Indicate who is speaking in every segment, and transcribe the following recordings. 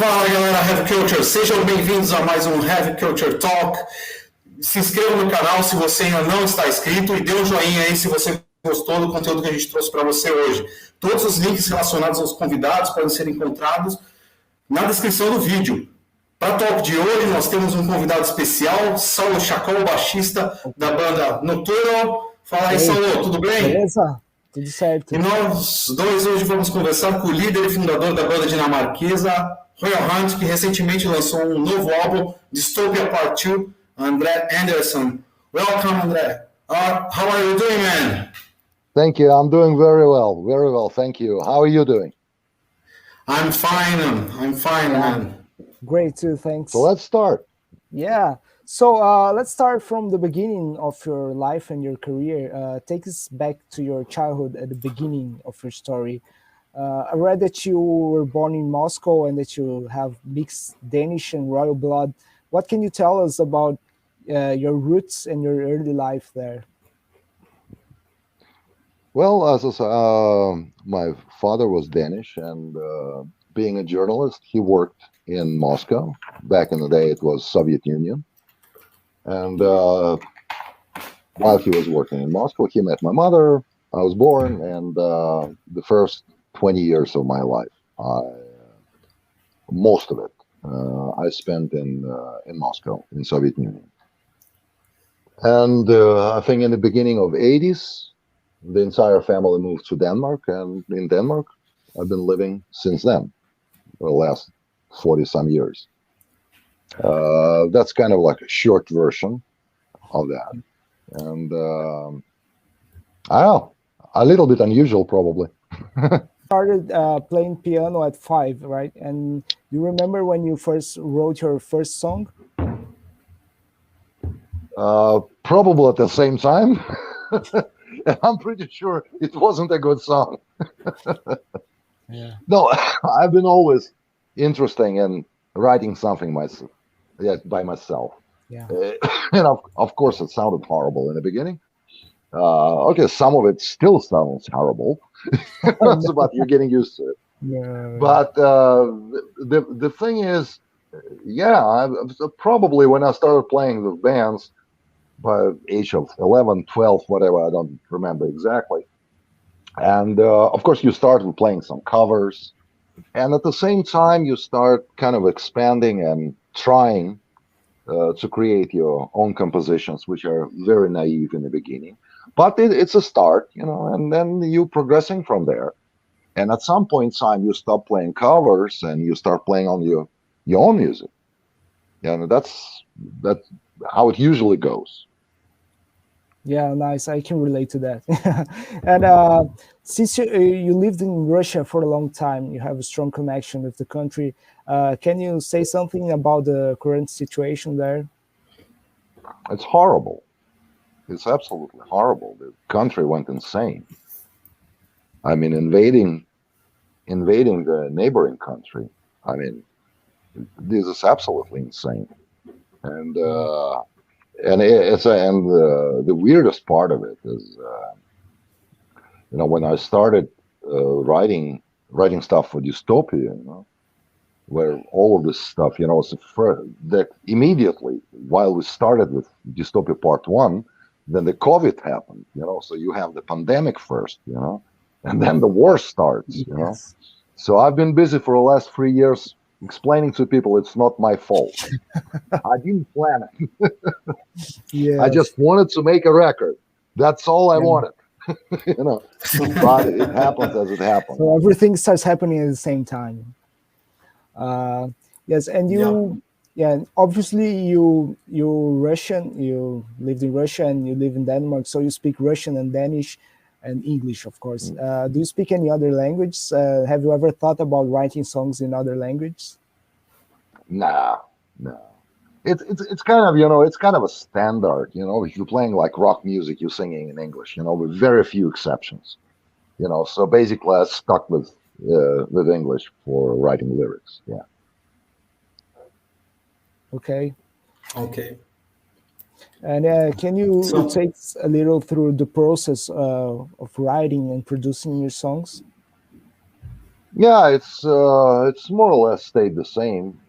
Speaker 1: Fala galera Heavy Culture, sejam bem-vindos a mais um Heavy Culture Talk. Se inscreva no canal se você ainda não está inscrito e dê um joinha aí se você gostou do conteúdo que a gente trouxe para você hoje. Todos os links relacionados aos convidados podem ser encontrados na descrição do vídeo. Para o talk de hoje, nós temos um convidado especial, Saulo Xakol, baixista da banda Noturno. Fala aí, Saulo, tudo bem?
Speaker 2: Beleza, tudo certo.
Speaker 1: E nós dois hoje vamos conversar com o líder e fundador da banda dinamarquesa, Hoje, que recentemente lançou um novo álbum, Dystopia Part 2, André Andersen. Welcome, André. How are you doing, man?
Speaker 3: Thank you. I'm doing very well. Thank you. How are you doing?
Speaker 1: I'm fine, man.
Speaker 2: Great too, thanks.
Speaker 3: So let's start.
Speaker 2: Yeah. So let's start from the beginning of your life and your career. Take us back to your childhood at the beginning of your story. I read that you were born in Moscow and that you have mixed Danish and royal blood. What can you tell us about your roots and your early life there?
Speaker 3: Well, as I said, my father was Danish, and being a journalist, he worked in Moscow. Back in the day, it was Soviet Union. And while he was working in Moscow, he met my mother. I was born, and the first 20 years of my life, most of it, I spent in Moscow, in Soviet Union. And I think in the beginning of 80s, the entire family moved to Denmark, and in Denmark, I've been living since then, for the last 40-some years. That's kind of like a short version of that. And I don't know, a little bit unusual, probably.
Speaker 2: Started playing piano at 5, right? And you remember when you first wrote your first song?
Speaker 3: Probably at the same time. I'm pretty sure it wasn't a good song.
Speaker 2: Yeah.
Speaker 3: No, I've been always interested in writing something by myself.
Speaker 2: Yeah.
Speaker 3: And of course, it sounded horrible in the beginning. Okay, some of it still sounds horrible. It's about you're getting used to it.
Speaker 2: Yeah.
Speaker 3: But the thing is, yeah, probably when I started playing with bands by age of 11, 12, whatever, I don't remember exactly. And of course, you start with playing some covers. And at the same time, you start kind of expanding and trying to create your own compositions, which are very naive in the beginning. But it's a start, and then you progressing from there. And at some point in time, you stop playing covers and you start playing on your own music. And that's how it usually goes.
Speaker 2: Yeah, nice. I can relate to that. And since you lived in Russia for a long time, you have a strong connection with the country. Can you say something about the current situation there?
Speaker 3: It's horrible. It's absolutely horrible. The country went insane. I mean, invading the neighboring country. I mean, this is absolutely insane. And the weirdest part of it is, when I started writing stuff for Dystopia, where all of this stuff, that immediately while we started with Dystopia Part 1, then the COVID happened, so you have the pandemic first, and then the war starts,
Speaker 2: Yes.
Speaker 3: So I've been busy for the last 3 years explaining to people it's not my fault. I didn't plan it.
Speaker 2: Yeah.
Speaker 3: I just wanted to make a record. That's all I wanted. But it happens as it happens.
Speaker 2: So everything starts happening at the same time. Yes, and and obviously you Russian. You lived in Russia and you live in Denmark, so you speak Russian and Danish and English, of course. Do you speak any other language? Have you ever thought about writing songs in other languages?
Speaker 3: No. It's kind of it's kind of a standard. If you're playing like rock music, you're singing in English. With very few exceptions. So basically, I stuck with English for writing lyrics. Yeah.
Speaker 2: Okay. And can you take us a little through the process of writing and producing your songs?
Speaker 3: Yeah, it's more or less stayed the same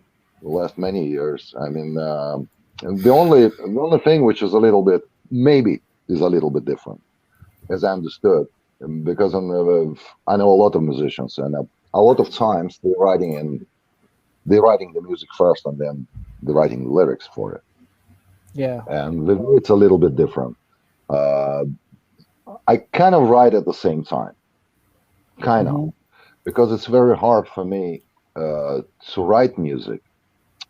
Speaker 3: the last many years. I mean, the only thing which is a little bit maybe is a little bit different, as I understood, because I know a lot of musicians, and a lot of times they're writing the music first, and then they're writing the lyrics for it,
Speaker 2: Yeah.
Speaker 3: and it's a little bit different. Uh, I kind of write at the same time, kind of,
Speaker 2: Hmm.
Speaker 3: because it's very hard for me to write music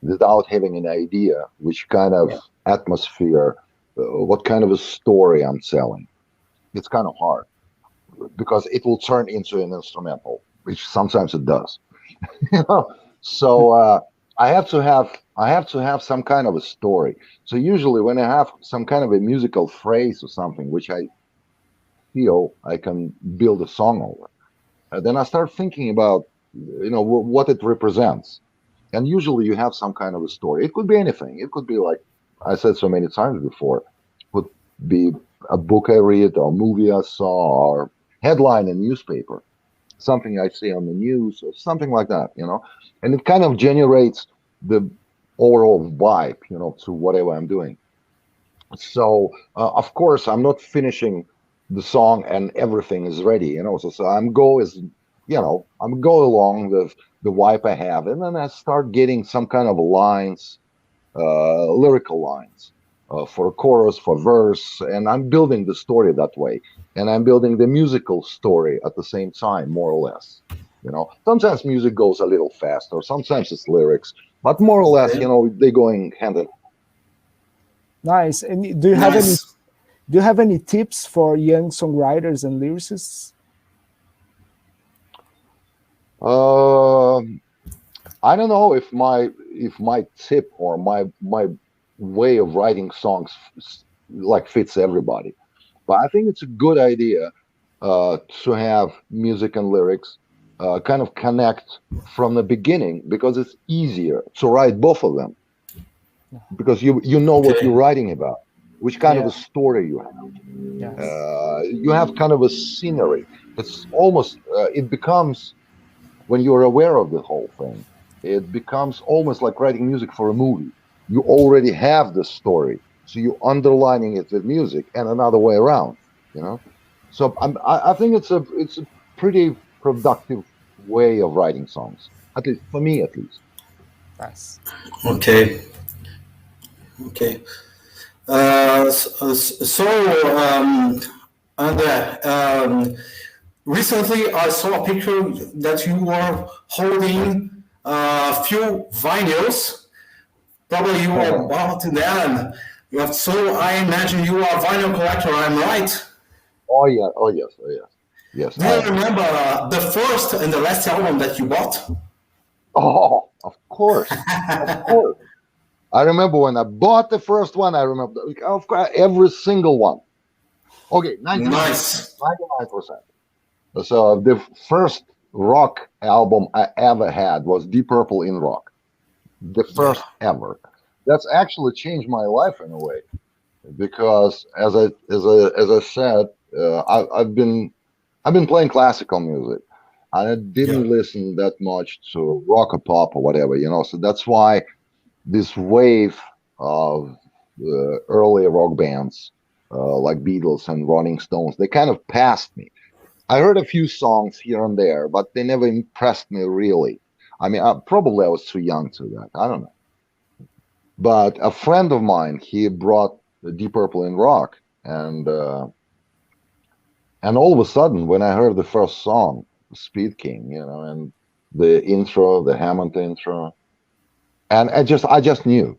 Speaker 3: without having an idea which kind of atmosphere, what kind of a story I'm selling. It's kind of hard because it will turn into an instrumental, which sometimes it does. You know? So I have to have some kind of a story. So usually when I have some kind of a musical phrase or something which I feel I can build a song over, then I start thinking about what it represents. And usually you have some kind of a story. It could be anything. It could be like I said so many times before. It could be a book I read, or a movie I saw, or headline in newspaper, something I see on the news, or something like that. And it kind of generates the overall vibe, to whatever I'm doing. So of course I'm not finishing the song and everything is ready. So I'm go along with the vibe I have, and then I start getting some kind of lines, lyrical lines, for chorus, for verse, and I'm building the story that way, and I'm building the musical story at the same time, more or less. Sometimes music goes a little faster, sometimes it's lyrics, but more or less,
Speaker 1: Okay.
Speaker 3: they're going hand in.
Speaker 2: Nice. And
Speaker 1: Nice.
Speaker 2: do you have any tips for young songwriters and lyricists?
Speaker 3: Um I don't know if my tip or my way of writing songs like fits everybody, but I think it's a good idea to have music and lyrics kind of connect from the beginning, because it's easier to write both of them, because you know what you're
Speaker 1: Okay.
Speaker 3: writing about, which kind of
Speaker 2: Yeah.
Speaker 3: a story you have.
Speaker 2: Yes.
Speaker 3: You have kind of a scenery. It's almost it becomes, when you're aware of the whole thing, it becomes almost like writing music for a movie. You already have the story, so you're underlining it with music, and another way around. You know, so I think it's a pretty productive way of writing songs, at least for me, at least.
Speaker 2: Nice.
Speaker 1: Okay. Okay. So, André, recently I saw a picture that you were holding a few vinyls. Probably you are about them. You have, so I imagine you are a vinyl collector. I'm right.
Speaker 3: Oh yeah, oh yes, oh yes, yes,
Speaker 1: Do
Speaker 3: I
Speaker 1: you
Speaker 3: am.
Speaker 1: remember the first and the last album that you bought?
Speaker 3: Oh, of course, of course. I remember when I bought the first one. I remember, of course, every single one. Okay, 99%,
Speaker 1: Nice.
Speaker 3: 99%. So the first rock album I ever had was Deep Purple in rock. The
Speaker 1: Yeah.
Speaker 3: first ever. That's actually changed my life in a way, because as I said, I've been playing classical music, and I
Speaker 1: Yeah.
Speaker 3: didn't listen that much to rock or pop or whatever. So that's why this wave of early rock bands, like Beatles and Rolling Stones, they kind of passed me. I heard a few songs here and there, but they never impressed me really. I mean, probably I was too young to that. I don't know. But a friend of mine, he brought the Deep Purple in rock, and all of a sudden, when I heard the first song, Speed King, and the intro, the Hammond intro, and I just knew.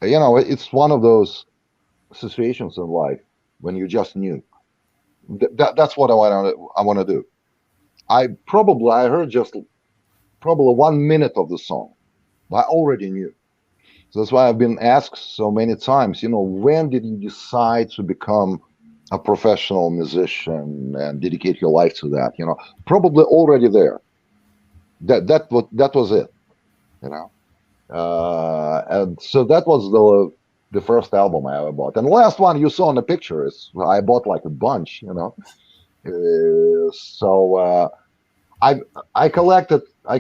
Speaker 3: It's one of those situations in life when you just knew. That's what I want to do. I heard just probably 1 minute of the song, but I already knew. So that's why I've been asked so many times, when did you decide to become a professional musician and dedicate your life to that? Probably already there. That was it. You know, and so that was the first album I ever bought, and the last one you saw in the picture is I bought like a bunch. So I collected. I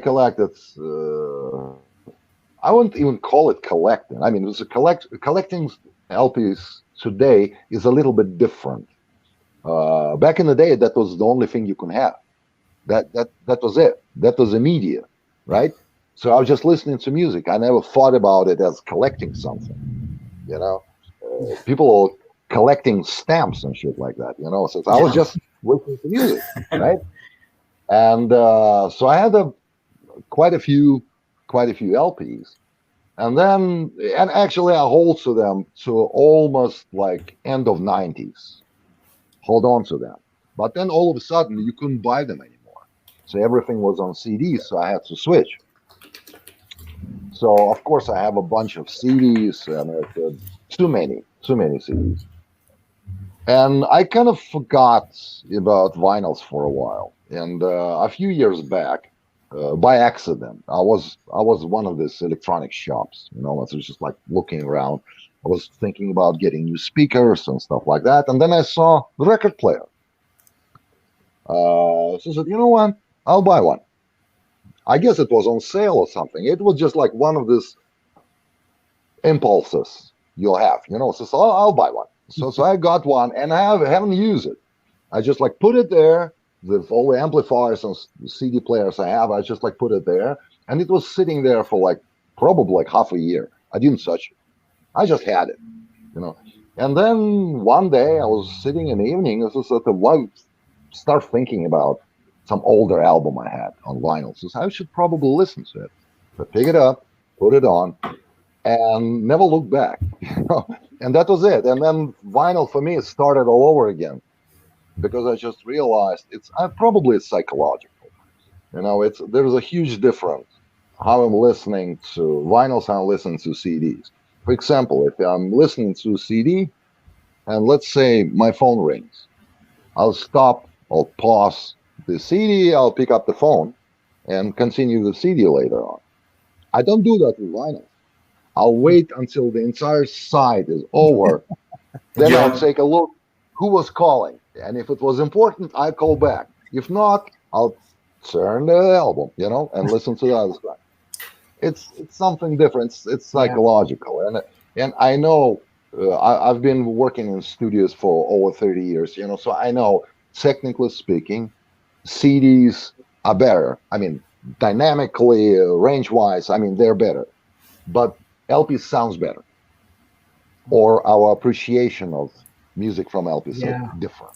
Speaker 3: wouldn't even call it collecting. I mean, it was collecting LPs today is a little bit different. Back in the day, that was the only thing you could have. That was it. That was the media, right? So I was just listening to music. I never thought about it as collecting something. People are collecting stamps and shit like that. So I was just listening to music, right? And so I had quite a few LPs, and actually I hold to them to almost like end of 90s. Hold on to them, but then all of a sudden you couldn't buy them anymore. So everything was on CDs, so I had to switch. So of course I have a bunch of CDs, and too many CDs. And I kind of forgot about vinyls for a while. And a few years back, by accident, I was one of these electronic shops. I was just like looking around. I was thinking about getting new speakers and stuff like that. And then I saw the record player. So I said, you know what? I'll buy one. I guess it was on sale or something. It was just like one of these impulses you'll have, so I'll buy one. So I got one, and I haven't used it. I just like put it there with all the amplifiers and CD players I have. I just like put it there, and it was sitting there for like probably like half a year. I didn't touch it. I just had it, And then one day I was sitting in the evening, and so start thinking about some older album I had on vinyl. So I should probably listen to it. So I pick it up, put it on, and never look back. And that was it. And then vinyl for me, it started all over again, because I just realized it's psychological. There's a huge difference how I'm listening to vinyls and I'm listening to CDs. For example, if I'm listening to a CD, and let's say my phone rings, I'll stop, I'll pause the CD, I'll pick up the phone and continue the CD later on. I don't do that with vinyl. I'll wait until the entire side is over. Then I'll take a look who was calling. And if it was important, I call back. If not, I'll turn the album, and listen to the other side. It's something different. It's psychological. And I know I've been working in studios for over 30 years, so I know, technically speaking, CDs are better. I mean, dynamically, range-wise, they're better. But LP sounds better, or our appreciation of music from LP is different.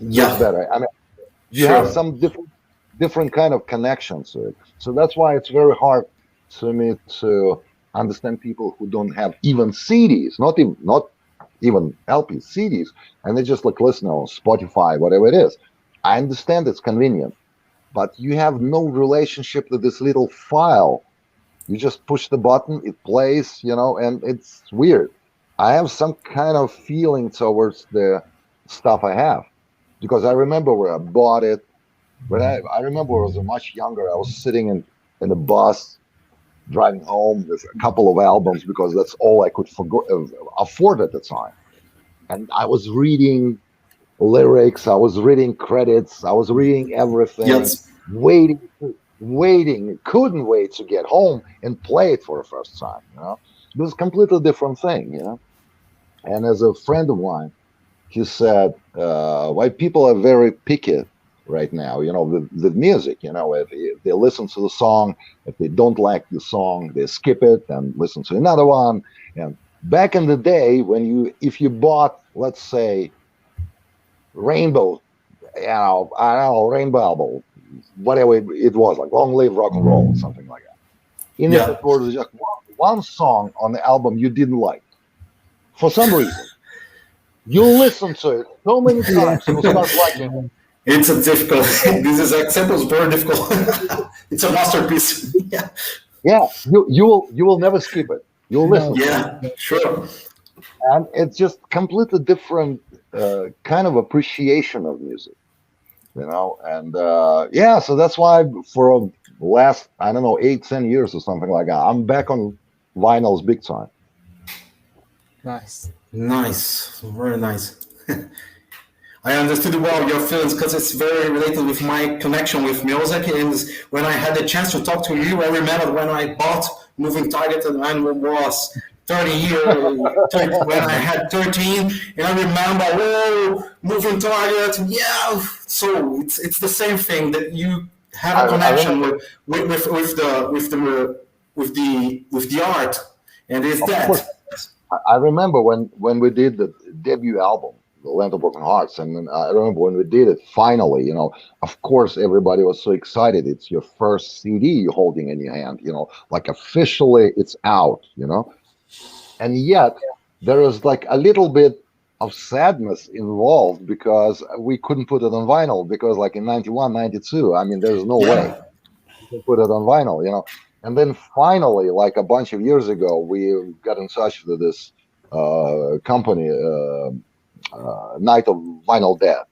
Speaker 3: It's better. You have some different kind of connections to it. So that's why it's very hard to me to understand people who don't have even CDs, not even LP CDs, and they just like listen on Spotify, whatever it is. I understand it's convenient, but you have no relationship to this little file. You just push the button, it plays, and it's weird. I have some kind of feeling towards the stuff I have, because I remember where I bought it. When I remember I was much younger. I was sitting in a bus, driving home with a couple of albums, because that's all I could afford at the time. And I was reading lyrics, I was reading credits, I was reading everything, waiting, couldn't wait to get home and play it for the first time. It was a completely different thing. And as a friend of mine, he said, why people are very picky right now, with music. If they listen to the song, if they don't like the song, they skip it and listen to another one. And back in the day, if you bought, let's say, Rainbow, Rainbow album, whatever it was, like Long Live Rock and Roll, something like that. In it was just one song on the album you didn't like. For some reason. You listen to it so many times, you start liking it.
Speaker 1: It's a difficult. This is example is very difficult. It's a masterpiece.
Speaker 3: You will never skip it. You'll listen.
Speaker 1: Sure.
Speaker 3: And it's just completely different kind of appreciation of music, And so that's why for the last 8-10 years or something like that, I'm back on vinyls big time.
Speaker 2: Nice,
Speaker 1: very nice. I understood well your feelings because it's very related with my connection with music. And when I had the chance to talk to you, I remember when I bought Moving Target and I was 30 years, when I had 13, and I remember, whoa, Moving Target, yeah. So it's the same thing that you have a connection with the art, and it's that.
Speaker 3: Course. I remember when we did the debut album, The Land of Broken Hearts, and I remember when we did it finally, you know, of course everybody was so excited. It's your first CD you're holding in your hand, you know, like officially it's out, you know. And yet there was like a little bit of sadness involved because we couldn't put it on vinyl because like in 91, 92, I mean, there's no way you can put it on vinyl, you know. And then finally, like a bunch of years ago, we got in touch with this company, Night of Vinyl Death,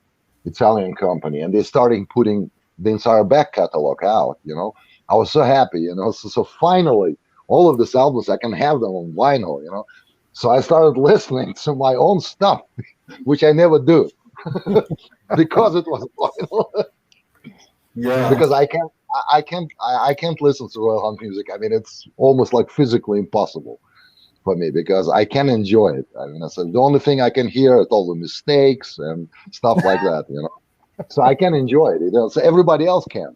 Speaker 3: Italian company, and they started putting the entire back catalog out, you know. I was so happy, you know. So finally, all of these albums, I can have them on vinyl, you know. So I started listening to my own stuff, which I never do, because it was vinyl.
Speaker 1: Yeah.
Speaker 3: Because I can't listen to Royal Hunt music. I mean, it's almost like physically impossible for me because I can enjoy it. I mean, so the only thing I can hear is all the mistakes and stuff like that, you know. So I can enjoy it, you know. So everybody else can.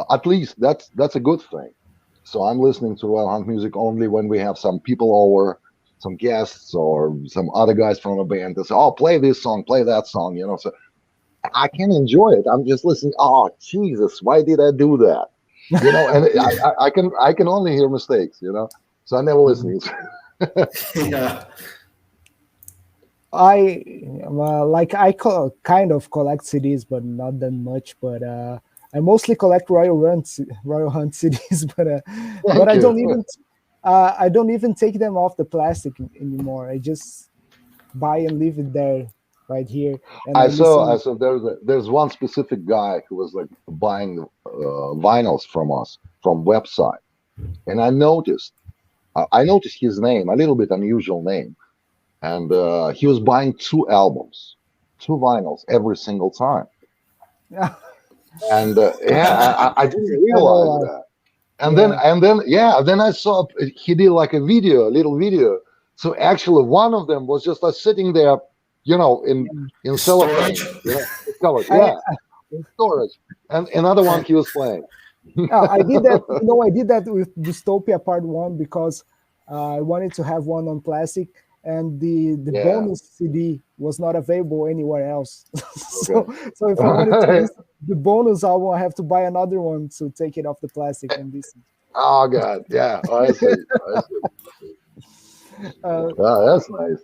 Speaker 3: At least that's a good thing. So I'm listening to Royal Hunt music only when we have some people over, some guests or some other guys from a band that say, "Oh, play this song, play that song," you know. So I can enjoy it. I'm just listening. Oh, Jesus, why did I do that? You know, and I can only hear mistakes, you know. So I never listen.
Speaker 1: Yeah.
Speaker 2: I kind of collect CDs, but not that much. But I mostly collect Royal Hunt CDs, but I don't even take them off the plastic anymore. I just buy and leave it there, right here. And
Speaker 3: I saw there's one specific guy who was like buying vinyls from us from website, and I noticed his name, a little bit unusual name, and he was buying 2 albums, 2 vinyls every single time. And I didn't realize that. And then I saw he did like a little video. So actually, one of them was just like sitting there, you know, in cellophane, you know, covered, in storage. And another one he was playing.
Speaker 2: I did that. You know, I did that with Dystopia Part 1 because I wanted to have one on plastic, and the bonus CD was not available anywhere else. So if I wanted to listen to the bonus album, I have to buy another one to take it off the plastic and listen.
Speaker 3: Oh God, yeah, I see. That's nice.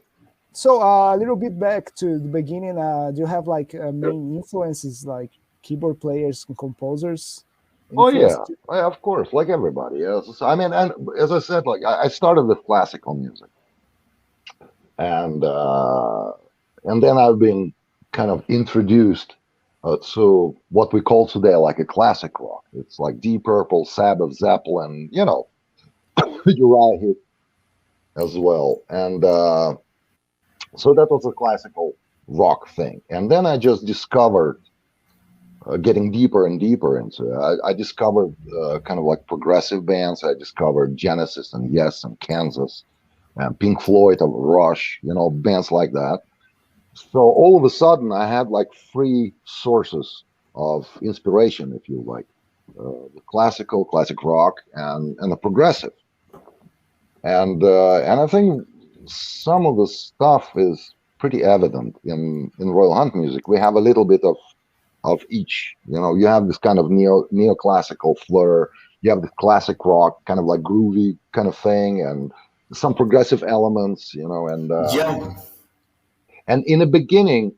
Speaker 2: So a little bit back to the beginning. Do you have like main influences, like keyboard players and composers?
Speaker 3: Oh yeah, of course, like everybody. Yes. I mean, and as I said, like I started with classical music, and then I've been kind of introduced to what we call today like a classic rock. It's like Deep Purple, Sabbath, Zeppelin, you know, Uriah Heep as well, and so that was a classical rock thing. And then I just discovered. Getting deeper and deeper into it. I discovered kind of like progressive bands. I discovered Genesis and Yes and Kansas and Pink Floyd and Rush, you know, bands like that. So all of a sudden I had like 3 sources of inspiration, if you like, the classic rock and the progressive. And I think some of the stuff is pretty evident in Royal Hunt music. We have a little bit of each, you know. You have this kind of neoclassical flair, you have the classic rock kind of like groovy kind of thing, and some progressive elements, you know. And and in the beginning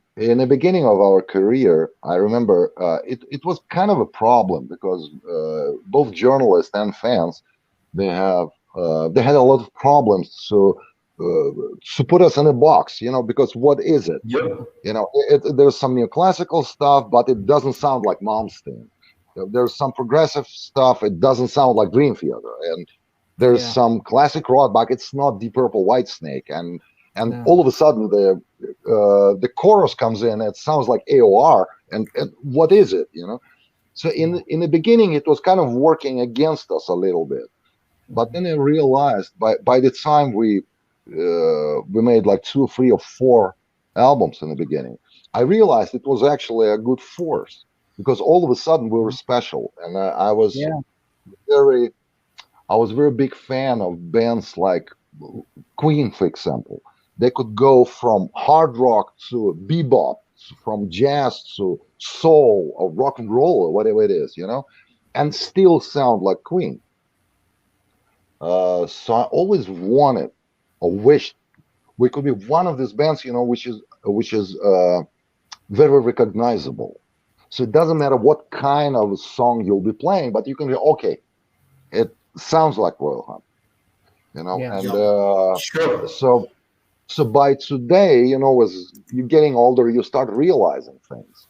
Speaker 3: of our career, I remember it was kind of a problem because both journalists and fans, they had a lot of problems to put us in a box, you know, because what is it? You know, there's some neoclassical stuff, but it doesn't sound like Malmsteen. There's some progressive stuff, it doesn't sound like Dream Theater, and there's some classic rock, but it's not Deep Purple, Whitesnake, and all of a sudden the the chorus comes in, it sounds like AOR, and what is it, you know? So in the beginning, it was kind of working against us a little bit, but then I realized by the time we made like 2, 3, or 4 albums in the beginning, I realized it was actually a good force, because all of a sudden we were special, and I was very big fan of bands like Queen, for example. They could go from hard rock to bebop, from jazz to soul or rock and roll or whatever it is, you know, and still sound like Queen. So I always wanted or wished we could be one of these bands, you know, which is very recognizable. So it doesn't matter what kind of song you'll be playing, but you can be okay. It sounds like Royal Hunt, you know, and
Speaker 1: Sure.
Speaker 3: so by today, you know, as you're getting older, you start realizing things.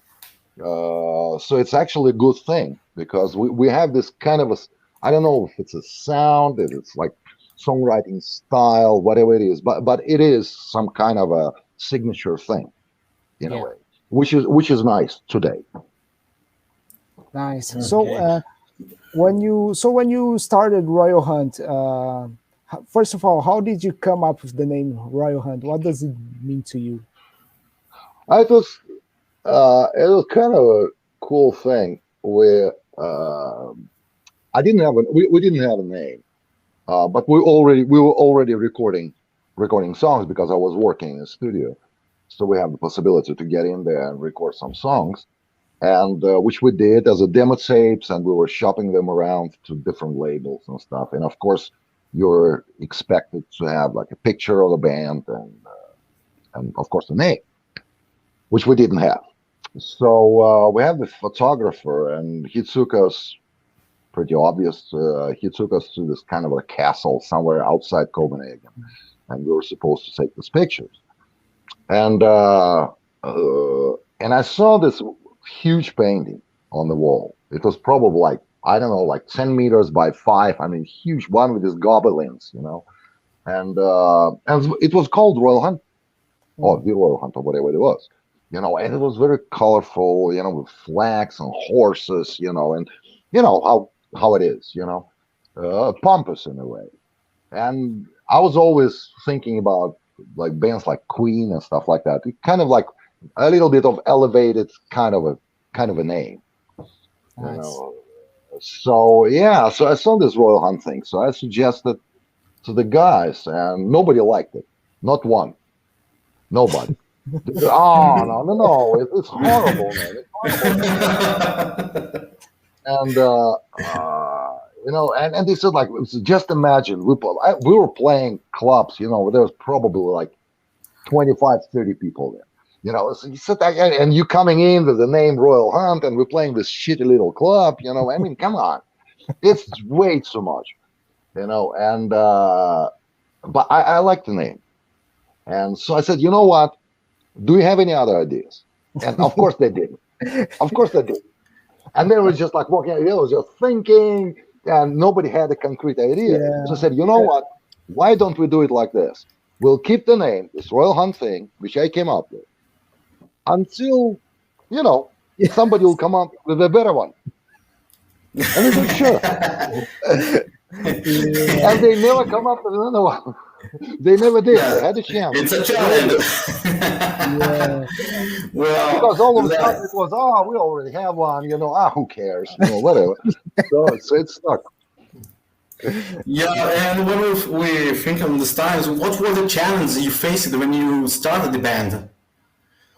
Speaker 3: So it's actually a good thing, because we have this kind of I don't know if it's a sound, if it's like songwriting style, whatever it is, but it is some kind of a signature thing in a way, which is nice today.
Speaker 2: Nice. So when you started Royal Hunt, first of all, how did you come up with the name Royal Hunt? What does it mean to you?
Speaker 3: It was kind of a cool thing where I didn't have we didn't have a name, but we were already recording songs, because I was working in a studio, so we have the possibility to get in there and record some songs, and which we did as a demo tapes, and we were shopping them around to different labels and stuff. And of course, you're expected to have like a picture of the band and of course the name, which we didn't have. So we have the photographer, and he took us, pretty obvious, he took us to this kind of a castle somewhere outside Copenhagen, and we were supposed to take these pictures. And I saw this huge painting on the wall. It was probably like, I don't know, like 10 meters by 5. I mean, huge one with these goblins, you know. And it was called Royal Hunt, or the Royal Hunt, or whatever it was, you know. And it was very colorful, you know, with flags and horses, you know, and you know how it is, you know, pompous in a way. And I was always thinking about like bands like Queen and stuff like that. It kind of like a little bit of elevated kind of a name,
Speaker 2: Nice.
Speaker 3: you know. So yeah, so I saw this Royal Hunt thing, so I suggested to the guys, and nobody liked it, not one, nobody. Oh no, it's horrible, man. It's horrible. And you know, and they said, like, just imagine we were playing clubs, you know, there was probably like 25, 30 people there. You know, so you sit there and you coming in with the name Royal Hunt, and we're playing this shitty little club, you know. I mean, come on, it's way too much, you know. And but I like the name, and so I said, you know what? Do you have any other ideas? And of course they didn't. Of course they did. And then it was just like walking. It was just thinking, and nobody had a concrete idea.
Speaker 2: Yeah.
Speaker 3: So I said, you know what? Why don't we do it like this? We'll keep the name, this Royal Hunt thing, which I came up with, until, you know, somebody will come up with a better one. And we said, sure. And they never come up with another one. They never did. They had a chance.
Speaker 1: It's a challenge. Well,
Speaker 3: because all of a sudden it was, we already have one, you know, who cares, you know, whatever. So it's stuck.
Speaker 1: Yeah, and when we think on these times, what were the challenges you faced when you started the band?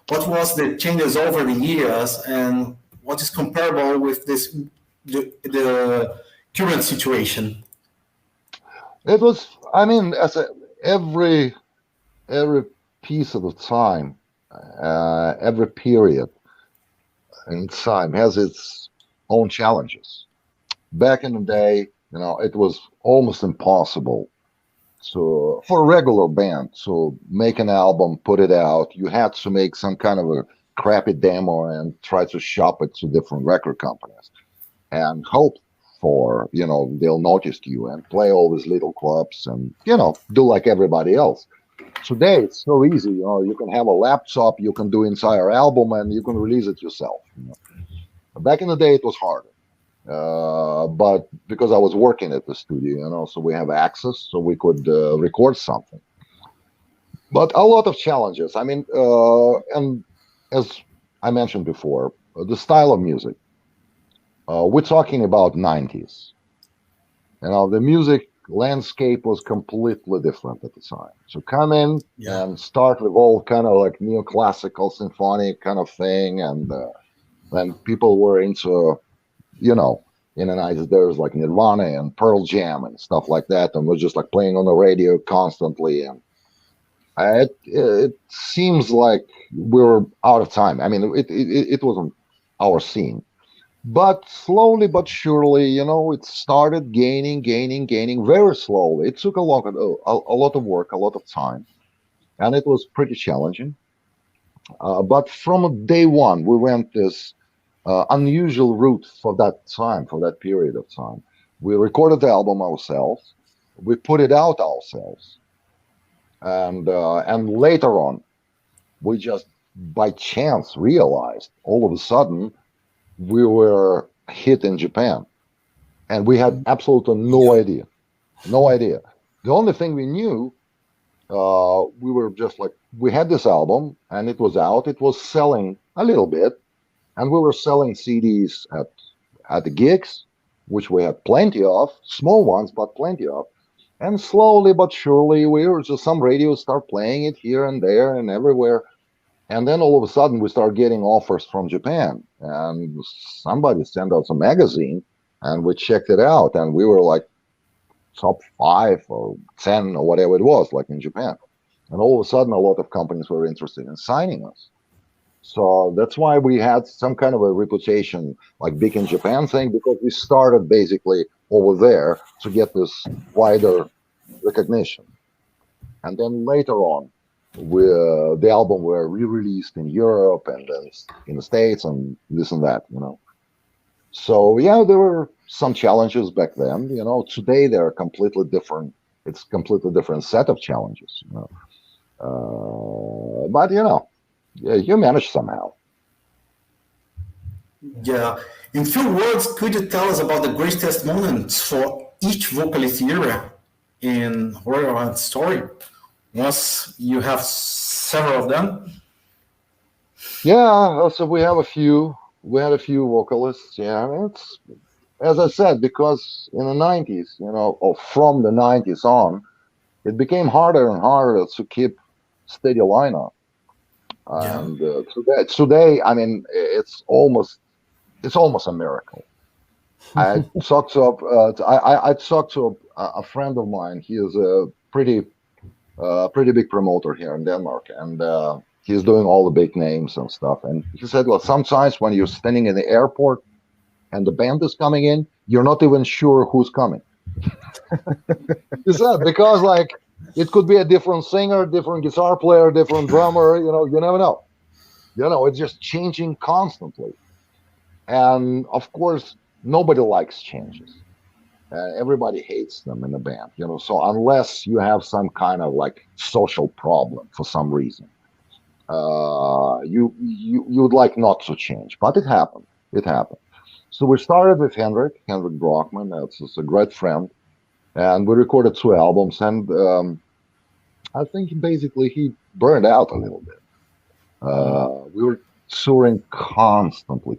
Speaker 1: What was the changes over the years, and what is comparable with the current situation?
Speaker 3: It was, I mean, every piece of the time, every period in time has its own challenges. Back in the day, you know, it was almost impossible for a regular band to make an album, put it out. You had to make some kind of a crappy demo and try to shop it to different record companies and hope for, you know, they'll notice you and play all these little clubs and, you know, do like everybody else. Today it's so easy. You can have a laptop, you can do entire album, and you can release it yourself. Back in the day, it was harder. But because I was working at the studio, so we have access, so we could record something. But a lot of challenges. I mean, and as I mentioned before, the style of music. We're talking about 90s. The music landscape was completely different at the time. So come in and start with all kind of like neoclassical symphonic kind of thing, and then people were into, in the 90s, there's like Nirvana and Pearl Jam and stuff like that, and we're just like playing on the radio constantly, and it seems like we're out of time. I mean, it wasn't our scene. But slowly but surely, it started gaining very slowly. It took a lot of work, a lot of time, and it was pretty challenging. But from day one, we went this unusual route for that time, for that period of time. We recorded the album ourselves. We put it out ourselves. And later on, we just by chance realized all of a sudden we were hit in Japan, and we had absolutely no idea. The only thing we knew, we were just like, we had this album and it was out. It was selling a little bit, and we were selling CDs at the gigs, which we had plenty of, small ones, but plenty of. And slowly but surely, some radios start playing it here and there and everywhere. And then all of a sudden, we start getting offers from Japan, and somebody sent out a magazine, and we checked it out, and we were like top 5 or 10 or whatever it was, like in Japan. And all of a sudden, a lot of companies were interested in signing us. So that's why we had some kind of a reputation, like big in Japan thing, because we started basically over there to get this wider recognition. And then later on, the album were re-released in Europe and then in the States and this and that, So there were some challenges back then. Today they're completely different. It's completely different set of challenges. But you manage somehow.
Speaker 1: Yeah. In few words, could you tell us about the greatest moments for each vocalist era in Royal Story? Once you have several of them?
Speaker 3: Yeah, so we have a few. We had a few vocalists. Yeah, it's, as I said, because in the 90s, or from the 90s on, it became harder and harder to keep steady lineup. And today, I mean, it's almost a miracle. I talked to a friend of mine. He is a pretty big promoter here in Denmark, and he's doing all the big names and stuff. And he said, well, sometimes when you're standing in the airport and the band is coming in, you're not even sure who's coming. He said, because like it could be a different singer, different guitar player, different drummer, you never know. It's just changing constantly. And of course, nobody likes changes. Everybody hates them in a band, so unless you have some kind of like social problem for some reason, you would like not to change, but it happened. So we started with Henrik Brockman. That's a great friend, and we recorded 2 albums, and I think basically he burned out a little bit. We were touring constantly.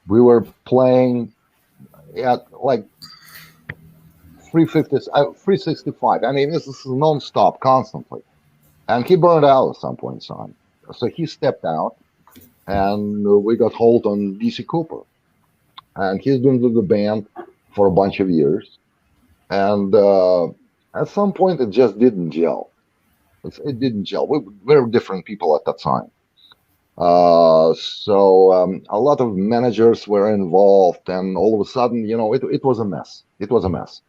Speaker 3: We were playing at like 365. I mean, this is non-stop, constantly. And he burned out at some point in time. So he stepped out, and we got hold on DC Cooper. And he's been with the band for a bunch of years. And at some point, it just didn't gel. It didn't gel. We were very different people at that time. So a lot of managers were involved, and all of a sudden, it was a mess.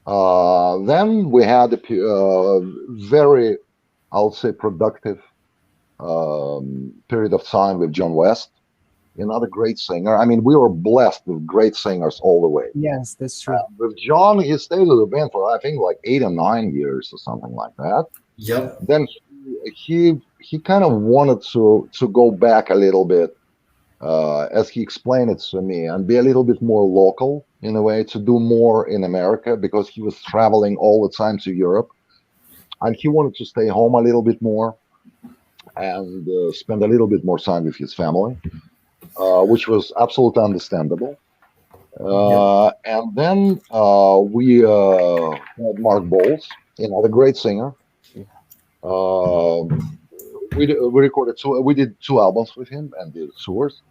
Speaker 3: Then we had a very, I would say, productive period of time with John West, another great singer. I mean, we were blessed with great singers all the way.
Speaker 2: Yes, that's true.
Speaker 3: With John, he stayed with the band for, I think, like 8 or 9 years or something like that.
Speaker 1: Yep.
Speaker 3: Then he kind of wanted to go back a little bit, as he explained it to me, and be a little bit more local in a way, to do more in America, because he was traveling all the time to Europe, and he wanted to stay home a little bit more and spend a little bit more time with his family, which was absolutely understandable. And then we had Mark Bowles, the great singer. We recorded we did 2 albums with him and did tours.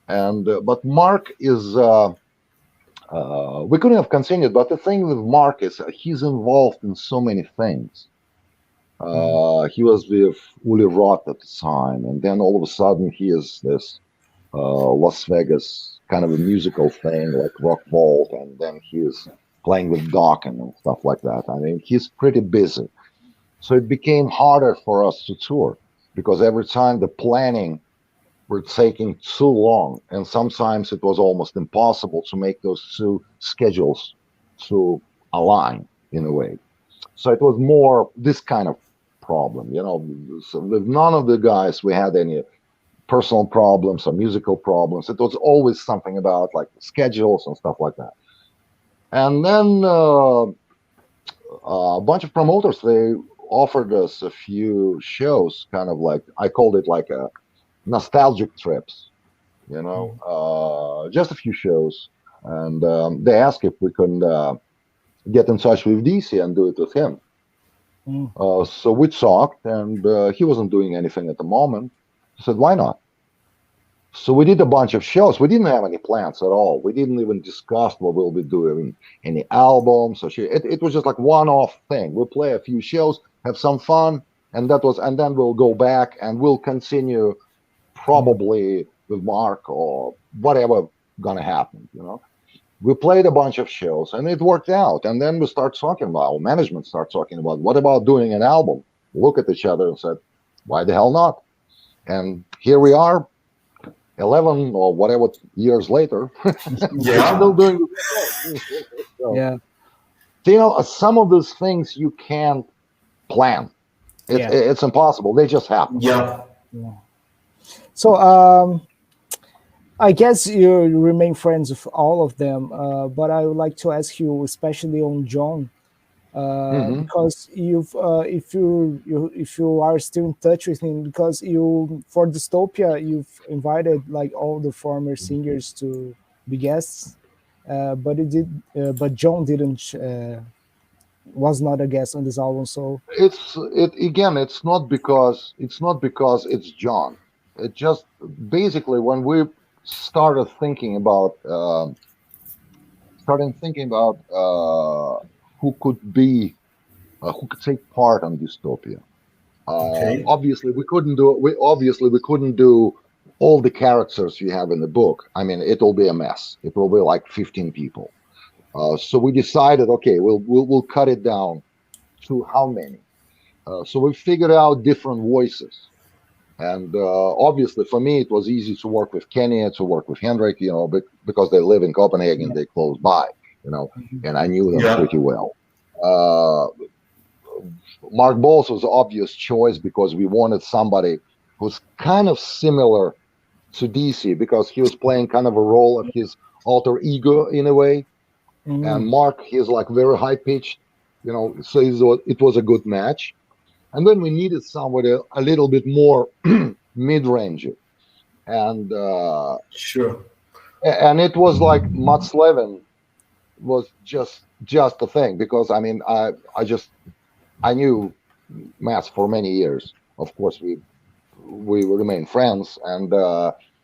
Speaker 3: And but Mark is we couldn't have continued. But the thing with Mark is he's involved in so many things. He was with Uli Roth at the time, and then all of a sudden he is this Las Vegas kind of a musical thing like Rock Vault, and then he is playing with Dawkins and stuff like that. I mean, he's pretty busy. So it became harder for us to tour, because every time the planning were taking too long, and sometimes it was almost impossible to make those two schedules to align in a way. So it was more this kind of problem, So with none of the guys we had any personal problems or musical problems. It was always something about like schedules and stuff like that. And then a bunch of promoters, they offered us a few shows, kind of like, I called it like a nostalgic trips, just a few shows. And they asked if we couldn't get in touch with DC and do it with him. So we talked, and he wasn't doing anything at the moment. I said, why not? So we did a bunch of shows. We didn't have any plans at all. We didn't even discuss what we'll be doing, any albums or shit. It was just like one-off thing. We'll play a few shows, have some fun, and then we'll go back and we'll continue probably with Mark or whatever gonna happen, We played a bunch of shows and it worked out. And then we start talking about, management start talking about, what about doing an album? Look at each other and said, why the hell not? And here we are, 11 or whatever years later.
Speaker 1: Yeah.
Speaker 3: Still doing so,
Speaker 2: Yeah.
Speaker 3: Some of those things you can't plan. It's impossible. They just happen.
Speaker 1: Yeah.
Speaker 2: So I guess you remain friends with all of them, but I would like to ask you, especially on John, because if you are still in touch with him, because for Dystopia you've invited like all the former singers to be guests, but John didn't was not a guest on this album. So
Speaker 3: it's not because it's John. It just basically, when we started thinking about who could take part on Dystopia. Obviously, we couldn't do all the characters you have in the book. I mean, it'll be a mess. It will be like 15 people. So we decided, okay, we'll cut it down to how many. So we figured out different voices. And obviously, for me, it was easy to work with Kenny, to work with Henrik, because they live in Copenhagen, they close by, and I knew them pretty well. Mark Bowles was the obvious choice because we wanted somebody who's kind of similar to DC, because he was playing kind of a role of his alter ego in a way. And Mark, he's like very high pitched, so it was a good match. And then we needed somebody a little bit more mid-range, and
Speaker 1: sure.
Speaker 3: And it was like Mats Levin was just the thing, because I mean I knew Mats for many years. Of course, we remained friends, and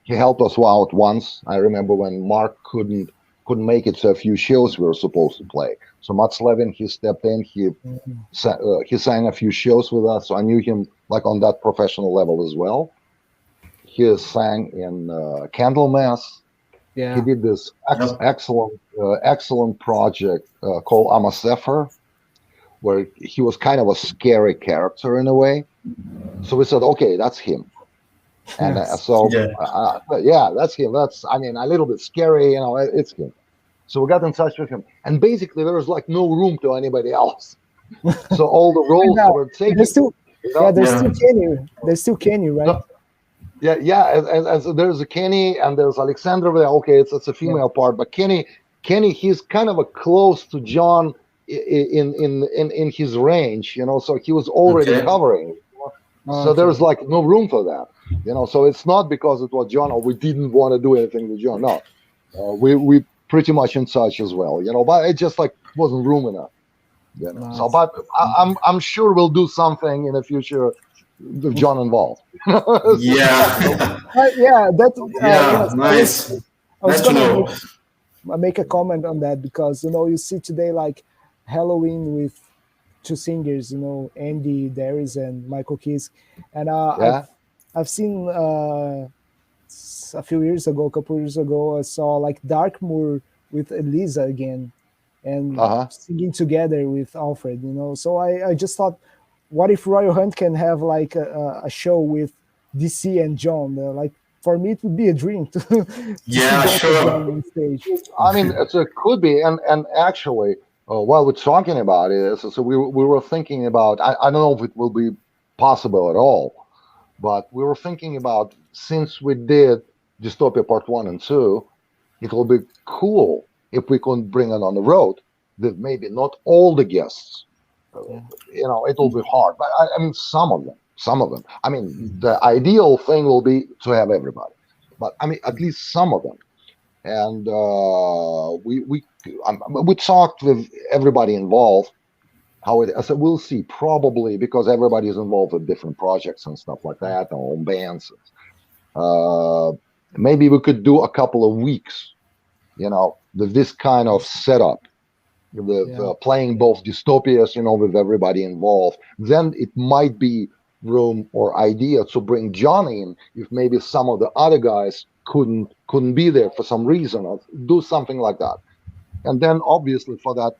Speaker 3: he helped us out once. I remember when Mark couldn't make it to a few shows we were supposed to play. So Mats Levin, he stepped in. He sang a few shows with us, so I knew him like on that professional level as well. He sang in Candlemass.
Speaker 2: Yeah.
Speaker 3: He did this excellent project called Amasefer, where he was kind of a scary character in a way. So we said, okay, that's him. And that's him. That's, I mean, a little bit scary, it's him. So we got in touch with him, and basically there was like no room to anybody else. So all the roles were taken.
Speaker 2: There's still, there's
Speaker 1: Yeah.
Speaker 2: still Kenny. There's still Kenny, right?
Speaker 3: No, and so there's a Kenny and there's Alexandra. Okay, it's a female part, but Kenny, he's kind of a close to John in his range, so he was already
Speaker 1: Okay.
Speaker 3: covering. So there's like no room for that, So it's not because it was John or we didn't want to do anything with John. No, we pretty much in touch as well, But it just like wasn't room enough,
Speaker 2: Nice.
Speaker 3: So, but I'm sure we'll do something in the future with John involved.
Speaker 1: Yeah.
Speaker 2: Yes,
Speaker 1: Nice.
Speaker 2: I was
Speaker 1: Nice to
Speaker 2: gonna
Speaker 1: know.
Speaker 2: make a comment on that because you see today like Halloween with two singers, Andy Darius and Michael Kiske, and I've seen a couple years ago, I saw like Darkmoor with Elisa again, and singing together with Alfred. So I just thought, what if Royal Hunt can have like a show with DC and John? Like for me, it would be a dream to see both of them on stage.
Speaker 3: I mean, it could be, and actually. While we're talking about it, so we were thinking about, I don't know if it will be possible at all, but we were thinking about, since we did Dystopia Part 1 and 2, it will be cool if we could bring it on the road, that maybe not all the guests, it will be hard, but I mean, some of them. I mean, the ideal thing will be to have everybody, but I mean, at least some of them. And we talked with everybody involved. I said we'll see, probably because everybody is involved with different projects and stuff like that, their own bands. Maybe we could do a couple of weeks, with this kind of setup, with playing both dystopias, with everybody involved. Then it might be room or idea to bring John in if maybe some of the other guys couldn't be there for some reason, or do something like that. And then obviously for that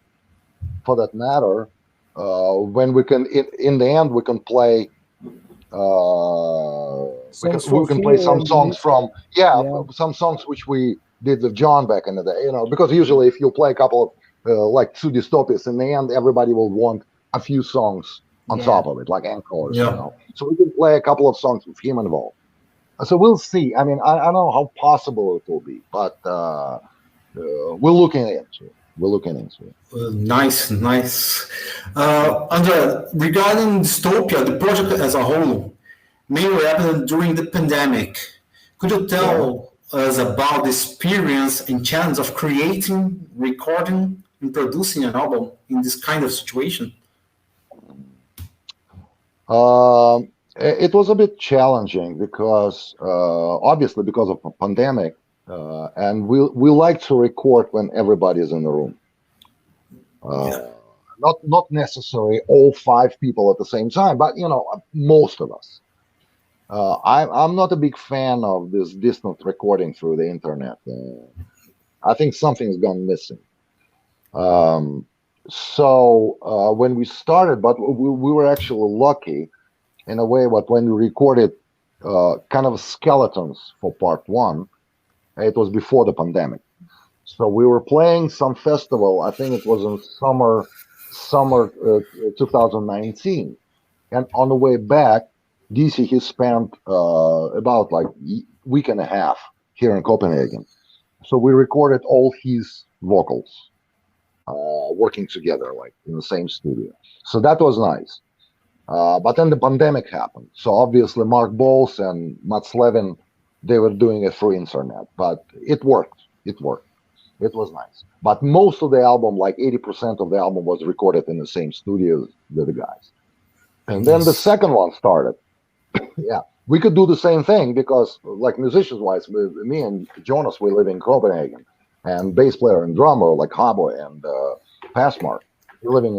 Speaker 3: matter, when we can in the end we can play we can play some songs from some songs which we did with John back in the day, because usually if you play a couple of like two dystopias, in the end everybody will want a few songs on top of it, like encores, So we can play a couple of songs with him involved. So we'll see. I mean, I don't know how possible it will be, but we're looking into it.
Speaker 1: Nice. André, regarding Dystopia, the project as a whole, mainly happened during the pandemic. Could you tell us about the experience and challenge of creating, recording, and producing an album in this kind of situation?
Speaker 3: It was a bit challenging because obviously because of the pandemic, and we like to record when everybody is in the room. Not necessarily all 5 people at the same time, but most of us. I'm not a big fan of this distant recording through the internet. I think something's gone missing. So when we started, but we were actually lucky in a way, but when we recorded kind of skeletons for Part 1, it was before the pandemic. So we were playing some festival, I think it was in summer 2019. And on the way back, DC, he spent about like week and a half here in Copenhagen. So we recorded all his vocals, working together, like in the same studio. So that was nice. But then the pandemic happened. So obviously Mark Bowles and Mats Levin, they were doing it through internet, but it worked. It was nice. But most of the album, like 80% of the album, was recorded in the same studio with the guys. And then the second one started. We could do the same thing because, like musicians-wise, me and Jonas, we live in Copenhagen, and bass player and drummer like Habo and Passmark, we're living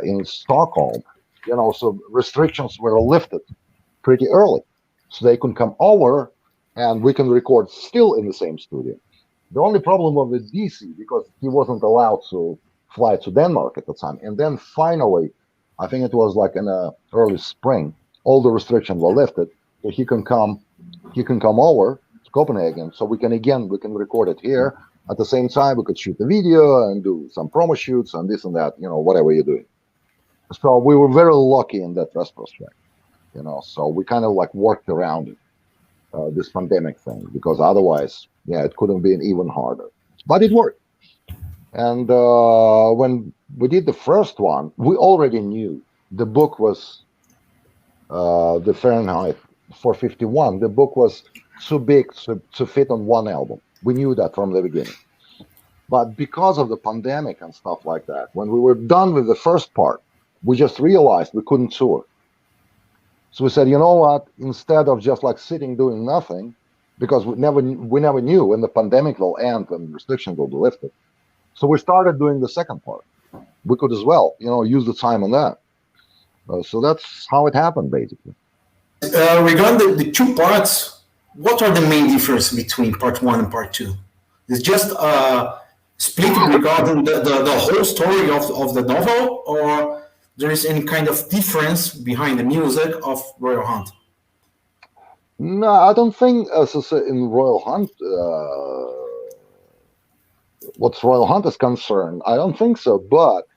Speaker 3: in Stockholm. So restrictions were lifted pretty early, so they can come over, and we can record still in the same studio. The only problem was with DC because he wasn't allowed to fly to Denmark at the time. And then finally, I think it was like in the early spring, all the restrictions were lifted, so he can come over to Copenhagen. So we can record it here. At the same time, we could shoot the video and do some promo shoots and this and that, whatever you're doing. So we were very lucky in that retrospect, so we kind of like worked around it, this pandemic thing, because otherwise, it could have been even harder, but it worked. And when we did the first one, we already knew the book was the Fahrenheit 451. The book was too big to fit on one album. We knew that from the beginning. But because of the pandemic and stuff like that, when we were done with the first part, we just realized we couldn't tour. So we said, you know what? Instead of just like sitting doing nothing, because we never knew when the pandemic will end and restrictions will be lifted. So we started doing the second part. We could as well, use the time on that. So that's how it happened, basically.
Speaker 1: Regarding the two parts, what are the main differences between part one and part two? It's just split regarding the whole story of the novel, or there is any kind of difference behind the music of Royal Hunt?
Speaker 3: No, I don't think, as I said, in Royal Hunt, what's Royal Hunt is concerned, I don't think so. But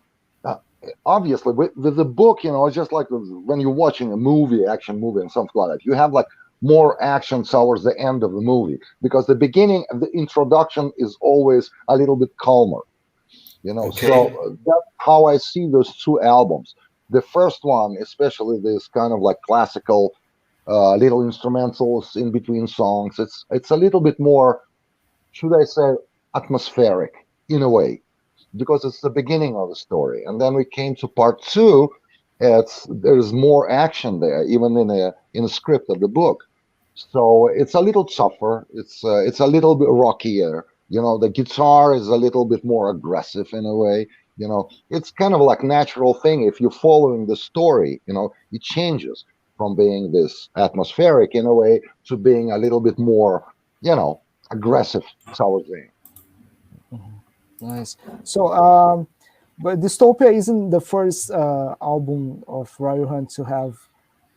Speaker 3: obviously, with the book, it's just like when you're watching a movie, action movie, and something like that, you have like more action towards the end of the movie, because the beginning, the introduction is always a little bit calmer, Okay. So that's how I see those two albums. The first one, especially this kind of like classical little instrumentals in between songs, it's a little bit more, should I say, atmospheric in a way, because it's the beginning of the story. And then we came to part two. There's more action there, even in the script of the book. So it's a little tougher. It's a little bit rockier. The guitar is a little bit more aggressive in a way. It's kind of like natural thing. If you're following the story, it changes from being this atmospheric in a way to being a little bit more, aggressive towards the end.
Speaker 2: Nice. So, but Dystopia isn't the first album of Royal Hunt to have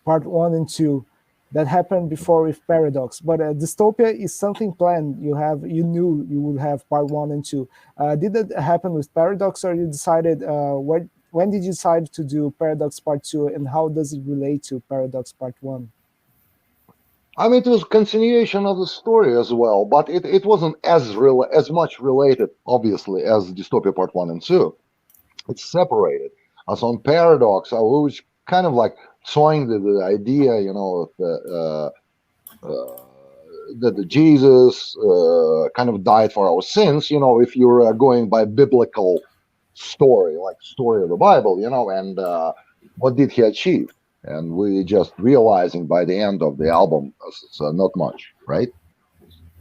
Speaker 2: part 1 and 2. That happened before with Paradox. But Dystopia is something planned. You knew you would have part 1 and 2. Did that happen with Paradox, or you decided when did you decide to do Paradox part 2, and how does it relate to Paradox part 1?
Speaker 3: I mean, it was continuation of the story as well, but it wasn't as much related, obviously, as Dystopia Part 1 and 2. It's separated. As on Paradox, I was kind of like toying the idea, that Jesus kind of died for our sins, if you're going by biblical story, like story of the Bible, and what did he achieve? And we just realizing by the end of the album, it's not much, right?